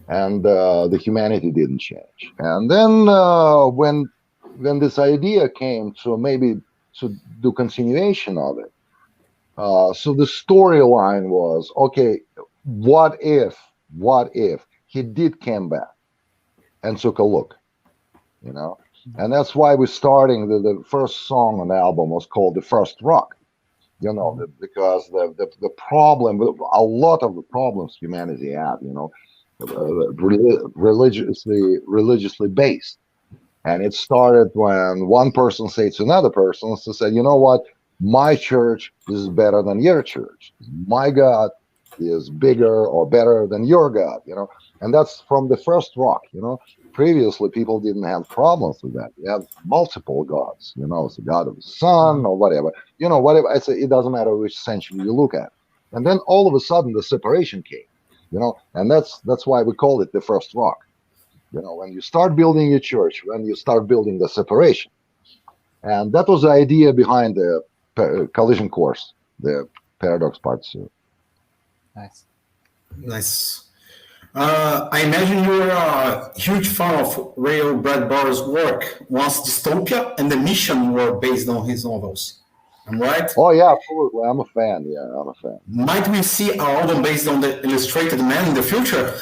Speaker 3: And the humanity didn't change. And then when this idea came to maybe to do continuation of it, so the storyline was, okay, what if he did come back and took a look, And that's why we're starting the first song on the album was called The First Rock. Because the problem, a lot of the problems humanity have, religiously based. And it started when one person said to another person, to say, you know what, my church is better than your church. My God is bigger or better than your God, And that's from the first rock, Previously, people didn't have problems with that. You have multiple gods, it's the God of the sun or whatever, whatever. It doesn't matter which century you look at. And then all of a sudden, the separation came, and that's why we call it the first rock. When you start building your church, when you start building the separation. And that was the idea behind the collision course, the Paradox Part 2.
Speaker 2: Nice.
Speaker 1: I imagine you're a huge fan of Ray Bradbury's work once Dystopia and The Mission were based on his novels. I'm right?
Speaker 3: Oh, yeah, absolutely. I'm a fan. Yeah, I'm a fan.
Speaker 1: Might we see an album based on The Illustrated Man in the future?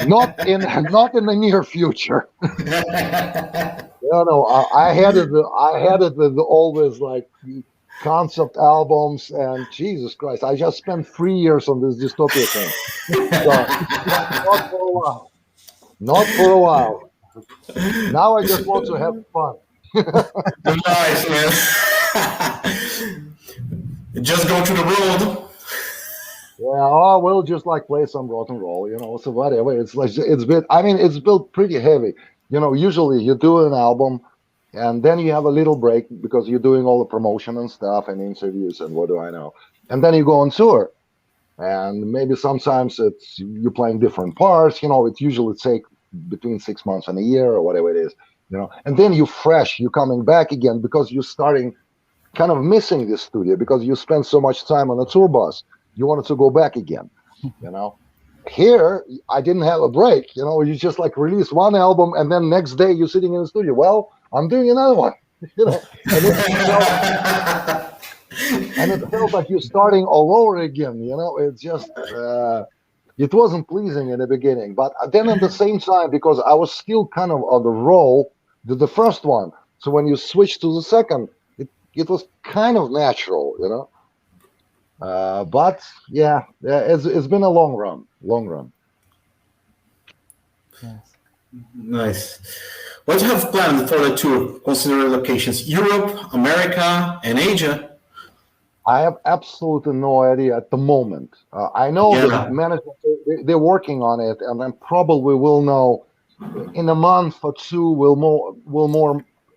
Speaker 3: Not in the near future. I had it with always like concept albums, and Jesus Christ, I just spent 3 years on this Dystopia thing. So, not for a while. Now I just want to have fun.
Speaker 1: Nice, man. Just go to the road.
Speaker 3: Yeah, oh, we'll just like play some rock and roll, so whatever. It's like it's built pretty heavy. Usually you do an album and then you have a little break because you're doing all the promotion and stuff and interviews and what do I know. And then you go on tour. And maybe sometimes it's you're playing different parts, it usually takes between 6 months and a year or whatever it is, and then you're coming back again because you're starting kind of missing the studio because you spend so much time on a tour bus. You wanted to go back again, Here, I didn't have a break, you just like release one album and then next day you're sitting in the studio. Well, I'm doing another one, and it felt like you're starting all over again, It's just, it wasn't pleasing in the beginning. But then at the same time, because I was still kind of on the roll, the first one. So when you switch to the second, it was kind of natural, But yeah, it's been a long run.
Speaker 2: Yes.
Speaker 1: Nice. What do you have planned for the tour? Consider locations: Europe, America, and Asia.
Speaker 3: I have absolutely no idea at the moment. I know that management, they're working on it, and then probably will know in a month or two. We'll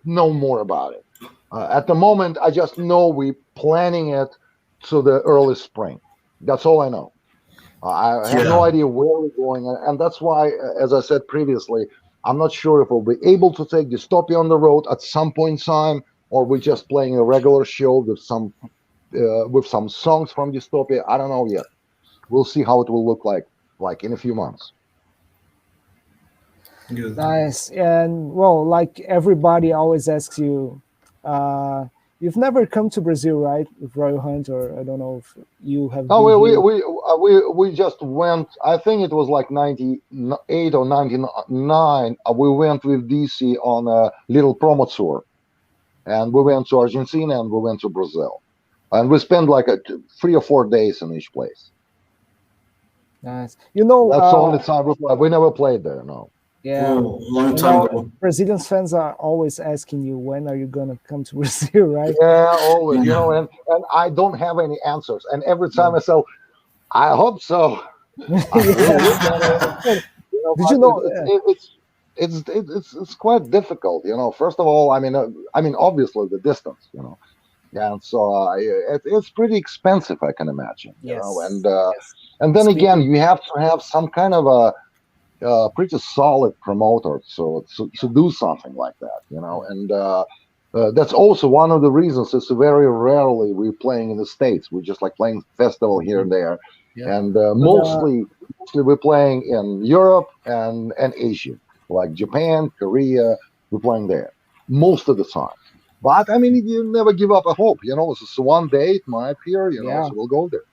Speaker 3: know more about it. At the moment, I just know we're planning it to the early spring. That's all I know. I have no idea where we're going, and that's why, as I said previously, I'm not sure if we'll be able to take Dystopia on the road at some point in time, or we're just playing a regular show with some songs from Dystopia. I don't know yet. We'll see how it will look like in a few months.
Speaker 2: Good. Nice. And well, like everybody always asks you, you've never come to Brazil, right? With Royal Hunt, or I don't know if you have.
Speaker 3: No, we just went. I think it was like 98 or 99. We went with DC on a little promo tour, and we went to Argentina and we went to Brazil. And we spent like 3 or 4 days in each place.
Speaker 2: Nice.
Speaker 3: That's the only time we never played there. No.
Speaker 2: Yeah.
Speaker 1: Long time ago.
Speaker 2: Brazilian fans are always asking you, when are you gonna come to Brazil, right?
Speaker 3: Yeah, always. And I don't have any answers. And every time I say, I hope so.
Speaker 2: Did you know?
Speaker 3: It's quite difficult. First of all, I mean, obviously the distance. And so it's pretty expensive, I can imagine.
Speaker 2: Yes.
Speaker 3: And then again, you have to have some kind of a pretty solid promoter to do something like that, And that's also one of the reasons. It's very rarely we're playing in the States. We're just like playing festival here and there, and mostly we're playing in Europe and Asia, like Japan, Korea. We're playing there most of the time. But I mean, you never give up a hope. It's one day it might appear. So we'll go there.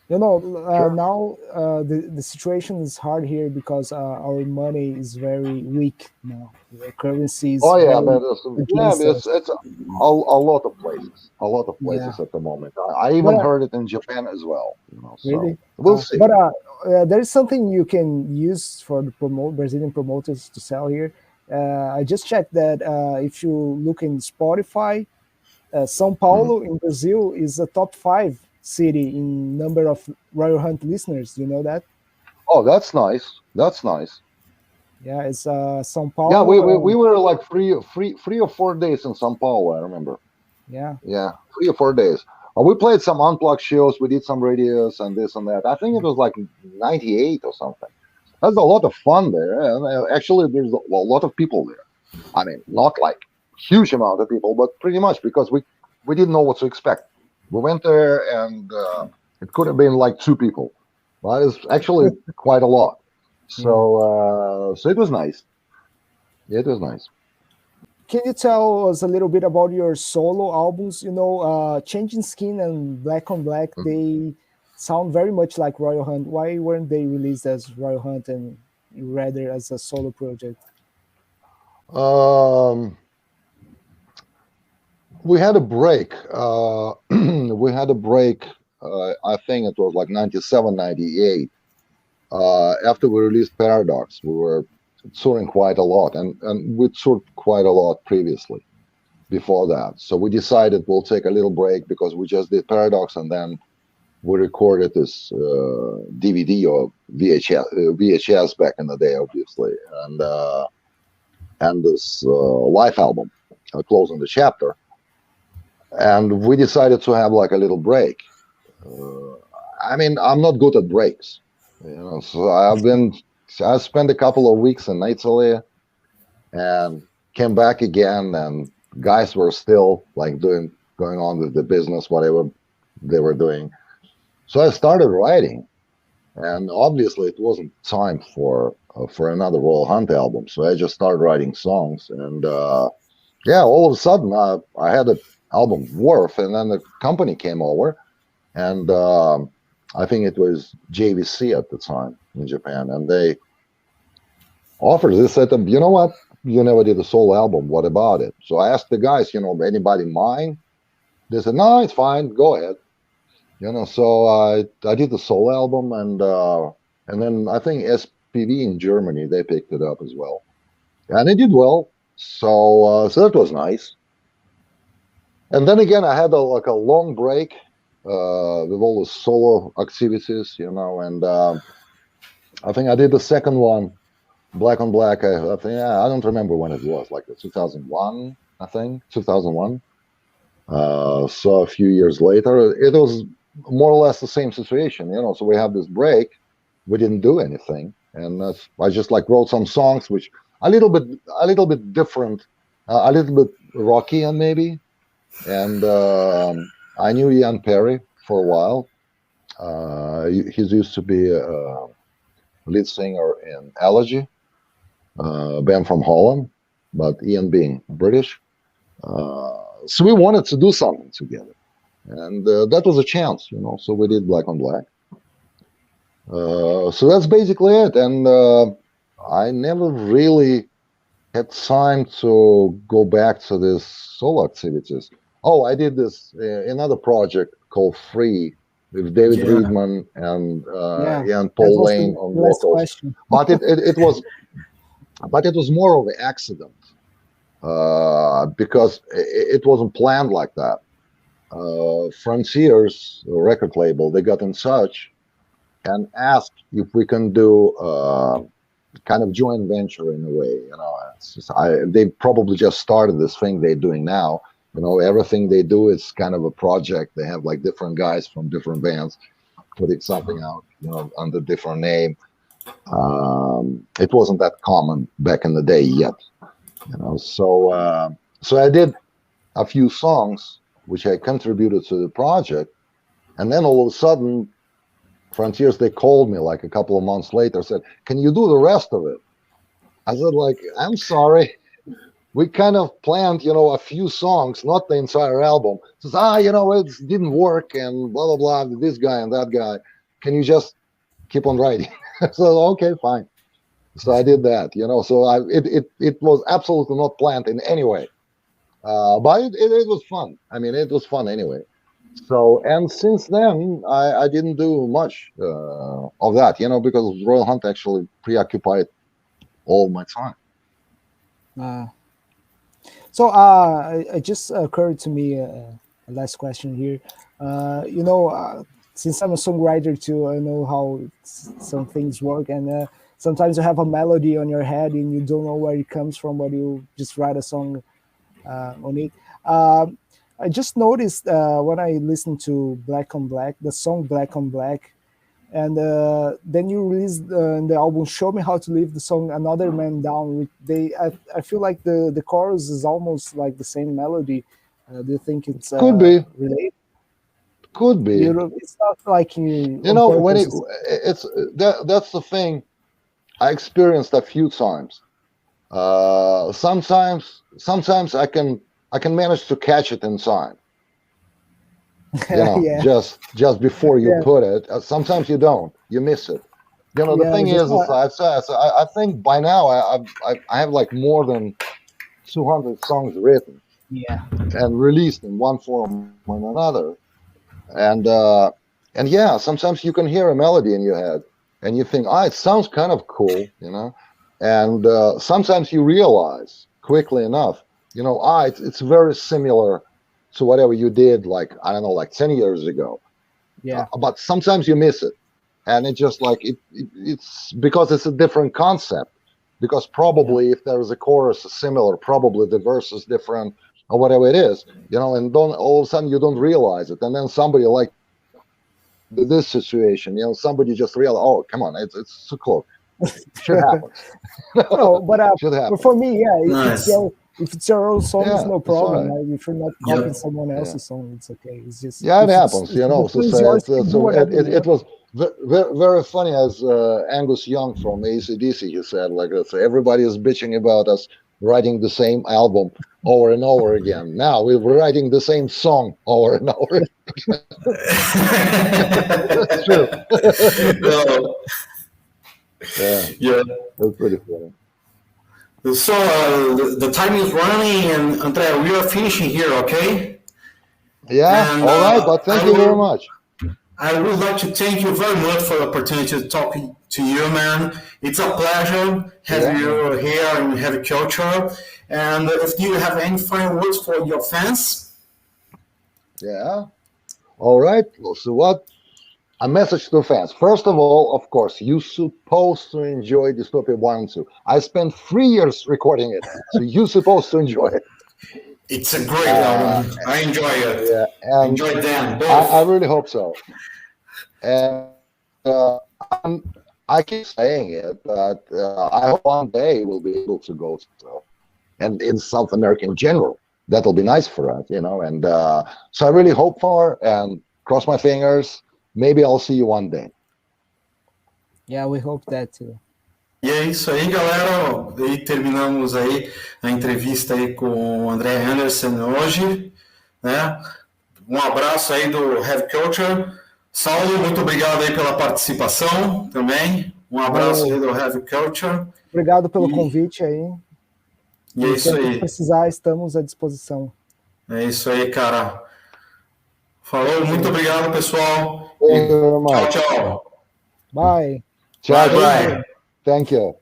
Speaker 2: Sure. Now the situation is hard here because our money is very weak now. The currency is.
Speaker 3: Oh yeah, it's a lot of places. A lot of places at the moment. I even heard it in Japan as well.
Speaker 2: Really?
Speaker 3: So we'll see.
Speaker 2: But there is something you can use for the Brazilian promoters to sell here. I just checked that if you look in Spotify, São Paulo in Brazil is a top 5 city in number of Royal Hunt listeners. You know that?
Speaker 3: Oh, that's nice. That's nice.
Speaker 2: Yeah, it's São Paulo.
Speaker 3: Yeah, we were like 3 or 4 days in São Paulo. I remember.
Speaker 2: Yeah.
Speaker 3: 3 or 4 days. We played some unplugged shows. We did some radios and this and that. I think it was like 98 or something. That's a lot of fun there. And actually, there's a lot of people there. I mean, not like huge amount of people, but pretty much because we didn't know what to expect. We went there and it could have been like 2 people, but it's actually quite a lot. So it was nice. It was nice.
Speaker 2: Can you tell us a little bit about your solo albums? Changing Skin and Black on Black, they sound very much like Royal Hunt. Why weren't they released as Royal Hunt and rather as a solo project?
Speaker 3: We had a break. I think it was like 97, 98. After we released Paradox, we were touring quite a lot, and we toured quite a lot previously. before that. So we decided we'll take a little break because we just did Paradox, and then we recorded this DVD or VHS back in the day, obviously, and this live album, closing the chapter. And we decided to have like a little break. I mean, I'm not good at breaks, so I spent a couple of weeks in Italy and came back again, and guys were still like going on with the business, whatever they were doing. So I started writing, and obviously it wasn't time for another Royal Hunt album. So I just started writing songs, and yeah, all of a sudden I had an album Worth, and then the company came over, and I think it was JVC at the time in Japan, and they offered this. Said, you know what? You never did a solo album. What about it? So I asked the guys, anybody mind? They said, no, it's fine. Go ahead. So I did the solo album, and then I think SPV in Germany, they picked it up as well, and it did well. So that was nice. And then again, I had a long break with all the solo activities, and I think I did the second one, Black on Black. I think I don't remember when it was, like 2001, I think 2001. So a few years later, it was more or less the same situation, So we have this break, we didn't do anything, and I just like wrote some songs, which a little bit different, a little bit rockier maybe. And I knew Ian Perry for a while. He used to be a lead singer in Allergy, band from Holland, but Ian being British. So we wanted to do something together, and that was a chance, So we did Black on Black. So that's basically it, and I never really had time to go back to these solo activities. Oh, I did this another project called Free with David Friedman and Paul Lane on vocals. But it was more of an accident because it wasn't planned like that. Frontiers, a record label, they got in touch and asked if we can do kind of joint venture in a way. They probably just started this thing they're doing now. Everything they do is kind of a project. They have like different guys from different bands putting something out, under different name. It wasn't that common back in the day yet, So I did a few songs which I contributed to the project, and then all of a sudden, Frontiers, they called me like a couple of months later, said, "Can you do the rest of it?" I said, like, "I'm sorry. We kind of planned, a few songs, not the entire album." Says, it didn't work, and blah, blah, blah, this guy and that guy. Can you just keep on writing? So, okay, fine. So I did that, So it was absolutely not planned in any way. But it was fun. I mean, it was fun anyway. So, and since then, I didn't do much of that, because Royal Hunt actually preoccupied all my time.
Speaker 2: So it just occurred to me a last question here. Since I'm a songwriter too, I know how some things work, and sometimes you have a melody on your head and you don't know where it comes from, but you just write a song on it. I just noticed when I listened to Black on Black, the song Black on Black, and then you released the album Show Me How to Live, the song Another Man Down. I feel like the chorus is almost like the same melody. Do you think it's
Speaker 3: could be
Speaker 2: related?
Speaker 3: Could be.
Speaker 2: It's not like
Speaker 3: when that's the thing. I experienced a few times. Sometimes I can manage to catch it in time. Just before you put it. Sometimes you don't. You miss it. The thing is, I think by now I have like more than 200 songs written. And released in one form or another. And sometimes you can hear a melody in your head, and you think, it sounds kind of cool, And sometimes you realize quickly enough it's very similar to whatever you did, like, I don't know, like 10 years ago.
Speaker 2: Yeah.
Speaker 3: But sometimes you miss it. And it's just like, it's because it's a different concept. Because probably if there is a chorus similar, probably the verse is different or whatever it is, and all of a sudden you don't realize it. And then somebody like this situation, somebody just realized, oh, come on, it's so close. Should happen.
Speaker 2: No, but
Speaker 3: Should happen.
Speaker 2: for me,
Speaker 1: Nice.
Speaker 2: if it's your own song, it's no problem.
Speaker 3: right.
Speaker 2: If you're not copying someone else's song, it's okay. It's just
Speaker 3: it happens,
Speaker 2: It
Speaker 3: was very funny, as Angus Young from AC/DC, he said, like, so everybody is bitching about us writing the same album over and over again. Now we're writing the same song over and over. That's true.
Speaker 1: Yeah.
Speaker 3: That's pretty funny.
Speaker 1: So the time is running, and André, we are finishing here, okay?
Speaker 3: Yeah,
Speaker 1: And,
Speaker 3: all right, but thank you very much.
Speaker 1: I would like to thank you very much for the opportunity to talk to you, man. It's a pleasure having you here in Heavy Culture. And if you have any final words for your fans?
Speaker 3: Yeah. All right. So what? A message to fans. First of all, of course, you're supposed to enjoy Dystopia 1 and 2. I spent 3 years recording it, so you're supposed to enjoy it.
Speaker 1: It's a great album. I enjoy it.
Speaker 3: Yeah, and
Speaker 1: enjoy them both.
Speaker 3: I really hope so. And I keep saying it, but I hope one day we'll be able to go to, and in South America in general. That'll be nice for us, And so I really hope for, and cross my fingers. Maybe I'll see you one day.
Speaker 2: Yeah, we hope that too.
Speaker 1: E é isso aí, galera. E terminamos aí a entrevista aí com o André Andersen hoje, né? Um abraço aí do Heavy Culture. Saulo, muito obrigado aí pela participação também. Um abraço aí do Heavy Culture.
Speaker 2: Obrigado pelo convite aí.
Speaker 1: E é isso aí.
Speaker 2: Se precisar, estamos à disposição.
Speaker 1: É isso aí, cara. Falou, muito obrigado, pessoal.
Speaker 3: Thank you very much.
Speaker 1: Tchau, tchau.
Speaker 2: Bye.
Speaker 3: Ciao,
Speaker 1: Bye.
Speaker 3: Thank you.